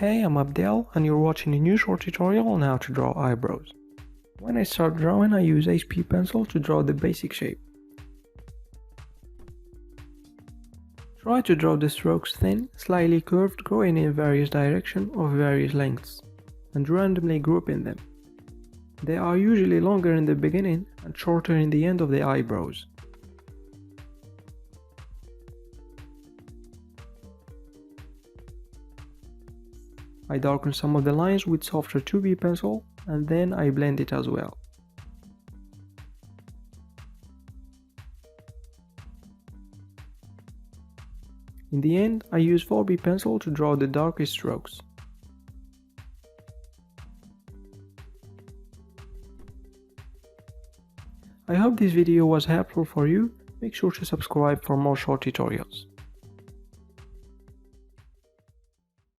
Hey, I'm Abdel and you're watching a new short tutorial on how to draw eyebrows. When I start drawing, I use HP pencil to draw the basic shape. Try to draw the strokes thin, slightly curved, going in various directions of various lengths, and randomly grouping them. They are usually longer in the beginning and shorter in the end of the eyebrows. I darken some of the lines with softer 2B pencil and then I blend it as well. In the end, I use 4B pencil to draw the darkest strokes. I hope this video was helpful for you. Make sure to subscribe for more short tutorials.